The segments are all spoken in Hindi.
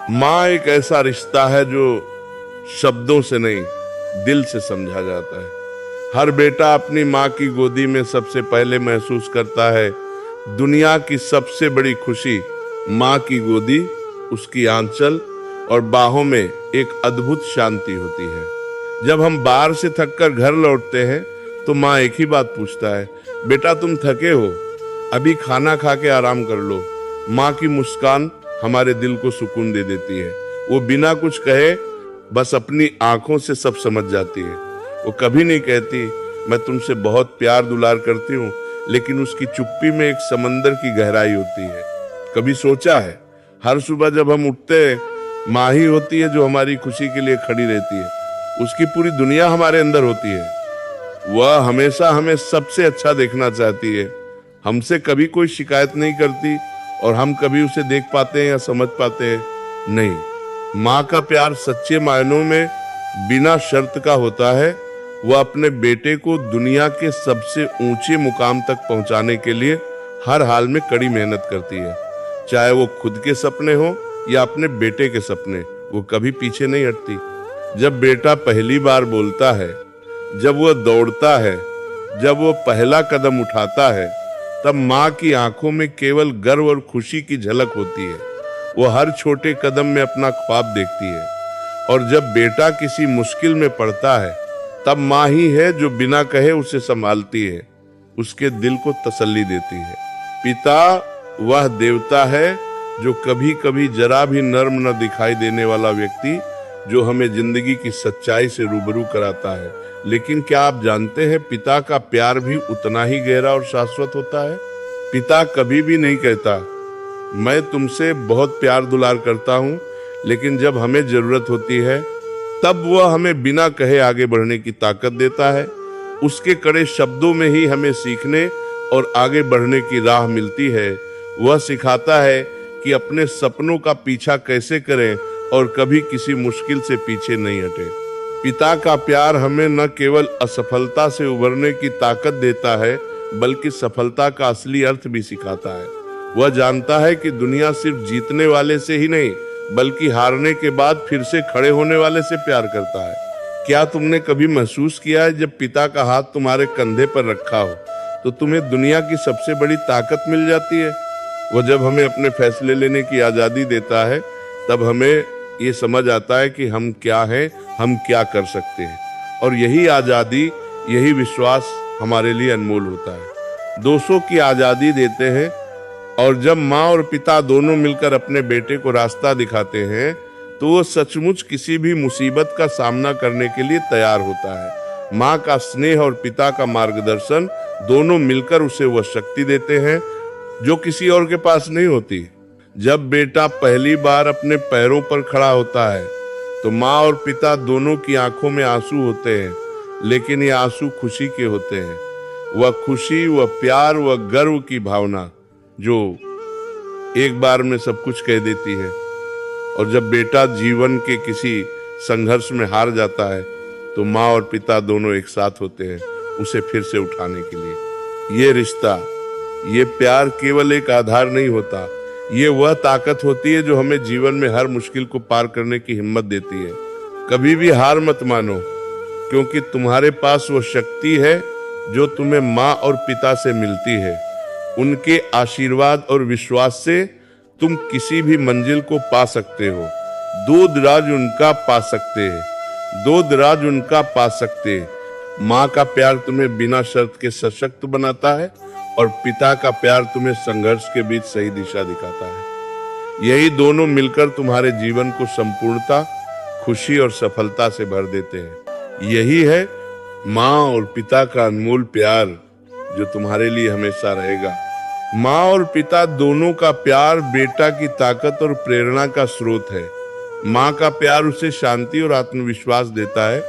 माँ एक ऐसा रिश्ता है जो शब्दों से नहीं, दिल से समझा जाता है। हर बेटा अपनी माँ की गोदी में सबसे पहले महसूस करता है दुनिया की सबसे बड़ी खुशी। माँ की गोदी, उसकी आंचल और बाहों में एक अद्भुत शांति होती है। जब हम बाहर से थककर घर लौटते हैं तो माँ एक ही बात पूछता है, बेटा तुम थके हो, अभी खाना खा के आराम कर लो। माँ की मुस्कान हमारे दिल को सुकून दे देती है। वो बिना कुछ कहे बस अपनी आंखों से सब समझ जाती है। वो कभी नहीं कहती मैं तुमसे बहुत प्यार दुलार करती हूँ, लेकिन उसकी चुप्पी में एक समंदर की गहराई होती है। कभी सोचा है, हर सुबह जब हम उठते हैं माँ ही होती है जो हमारी खुशी के लिए खड़ी रहती है। उसकी पूरी दुनिया हमारे अंदर होती है। वह हमेशा हमें सबसे अच्छा देखना चाहती है। हमसे कभी कोई शिकायत नहीं करती और हम कभी उसे देख पाते हैं या समझ पाते हैं? नहीं। माँ का प्यार सच्चे मायनों में बिना शर्त का होता है। वह अपने बेटे को दुनिया के सबसे ऊंचे मुकाम तक पहुंचाने के लिए हर हाल में कड़ी मेहनत करती है। चाहे वो खुद के सपने हो या अपने बेटे के सपने, वो कभी पीछे नहीं हटती। जब बेटा पहली बार बोलता है, जब वो दौड़ता है, जब वो पहला कदम उठाता है, तब माँ की आंखों में केवल गर्व और खुशी की झलक होती है। वो हर छोटे कदम में अपना ख्वाब देखती है। और जब बेटा किसी मुश्किल में पड़ता है, तब माँ ही है जो बिना कहे उसे संभालती है, उसके दिल को तसल्ली देती है। पिता वह देवता है जो कभी कभी जरा भी नर्म न दिखाई देने वाला व्यक्ति, जो हमें जिंदगी की सच्चाई से रूबरू कराता है। लेकिन क्या आप जानते हैं, पिता का प्यार भी उतना ही गहरा और शाश्वत होता है। पिता कभी भी नहीं कहता मैं तुमसे बहुत प्यार दुलार करता हूँ, लेकिन जब हमें जरूरत होती है तब वह हमें बिना कहे आगे बढ़ने की ताकत देता है। उसके कड़े शब्दों में ही हमें सीखने और आगे बढ़ने की राह मिलती है। वह सिखाता है कि अपने सपनों का पीछा कैसे करें और कभी किसी मुश्किल से पीछे नहीं हटे। पिता का प्यार हमें न केवल असफलता से उभरने की ताकत देता है, बल्कि सफलता का असली अर्थ भी सिखाता है। वह जानता है कि दुनिया सिर्फ जीतने वाले से ही नहीं, बल्कि हारने के बाद फिर से खड़े होने वाले से प्यार करता है। क्या तुमने कभी महसूस किया है, जब पिता का हाथ तुम्हारे कंधे पर रखा हो तो तुम्हें दुनिया की सबसे बड़ी ताकत मिल जाती है? वह जब हमें अपने फैसले लेने की आज़ादी देता है, तब हमें ये समझ आता है कि हम क्या हैं, हम क्या कर सकते हैं। और यही आज़ादी, यही विश्वास हमारे लिए अनमोल होता है। 200 की आज़ादी देते हैं, और जब माँ और पिता दोनों मिलकर अपने बेटे को रास्ता दिखाते हैं तो वो सचमुच किसी भी मुसीबत का सामना करने के लिए तैयार होता है। माँ का स्नेह और पिता का मार्गदर्शन दोनों मिलकर उसे वह शक्ति देते हैं जो किसी और के पास नहीं होती। जब बेटा पहली बार अपने पैरों पर खड़ा होता है तो माँ और पिता दोनों की आंखों में आंसू होते हैं, लेकिन ये आंसू खुशी के होते हैं। वह खुशी, वह प्यार, वह गर्व की भावना जो एक बार में सब कुछ कह देती है। और जब बेटा जीवन के किसी संघर्ष में हार जाता है तो माँ और पिता दोनों एक साथ होते हैं उसे फिर से उठाने के लिए। ये रिश्ता, ये प्यार केवल एक आधार नहीं होता, ये वह ताकत होती है जो हमें जीवन में हर मुश्किल को पार करने की हिम्मत देती है। कभी भी हार मत मानो, क्योंकि तुम्हारे पास वो शक्ति है जो तुम्हें माँ और पिता से मिलती है। उनके आशीर्वाद और विश्वास से तुम किसी भी मंजिल को पा सकते हो। दो दराज उनका पा सकते हैं, दो दराज उनका पा सकते हैं। माँ का प्यार तुम्हें बिना शर्त के सशक्त बनाता है और पिता का प्यार तुम्हें संघर्ष के बीच सही दिशा दिखाता है। यही दोनों मिलकर तुम्हारे जीवन को संपूर्णता, खुशी और सफलता से भर देते हैं। यही है माँ और पिता का अनमोल प्यार जो तुम्हारे लिए हमेशा रहेगा। माँ और पिता दोनों का प्यार बेटा की ताकत और प्रेरणा का स्रोत है। माँ का प्यार उसे शांति और आत्मविश्वास देता है,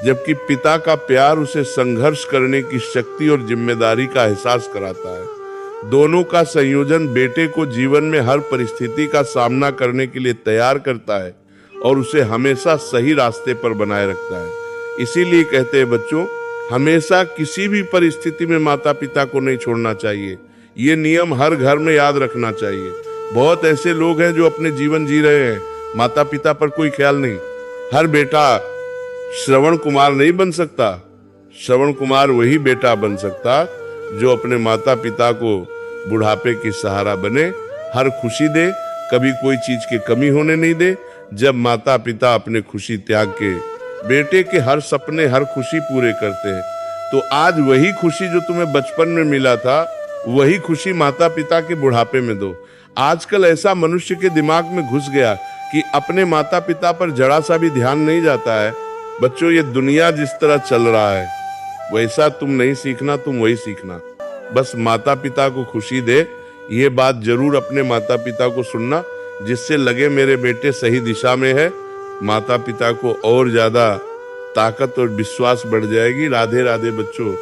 जबकि पिता का प्यार उसे संघर्ष करने की शक्ति और जिम्मेदारी का एहसास कराता है। दोनों का संयोजन बेटे को जीवन में हर परिस्थिति का सामना करने के लिए तैयार करता है और उसे हमेशा सही रास्ते पर बनाए रखता है। इसीलिए कहते हैं बच्चों, हमेशा किसी भी परिस्थिति में माता पिता को नहीं छोड़ना चाहिए। ये नियम हर घर में याद रखना चाहिए। बहुत ऐसे लोग हैं जो अपने जीवन जी रहे हैं माता पिता पर कोई ख्याल नहीं। हर बेटा श्रवण कुमार नहीं बन सकता। श्रवण कुमार वही बेटा बन सकता जो अपने माता पिता को बुढ़ापे की सहारा बने, हर खुशी दे, कभी कोई चीज की कमी होने नहीं दे। जब माता पिता अपने खुशी त्याग के बेटे के हर सपने, हर खुशी पूरे करते हैं, तो आज वही खुशी जो तुम्हें बचपन में मिला था, वही खुशी माता पिता के बुढ़ापे में दो। आजकल ऐसा मनुष्य के दिमाग में घुस गया कि अपने माता पिता पर जरा सा भी ध्यान नहीं जाता है। बच्चों, ये दुनिया जिस तरह चल रहा है वैसा तुम नहीं सीखना, तुम वही सीखना। बस माता पिता को खुशी दे, ये बात जरूर अपने माता पिता को सुनना, जिससे लगे मेरे बेटे सही दिशा में है। माता पिता को और ज्यादा ताकत और विश्वास बढ़ जाएगी। राधे राधे बच्चों।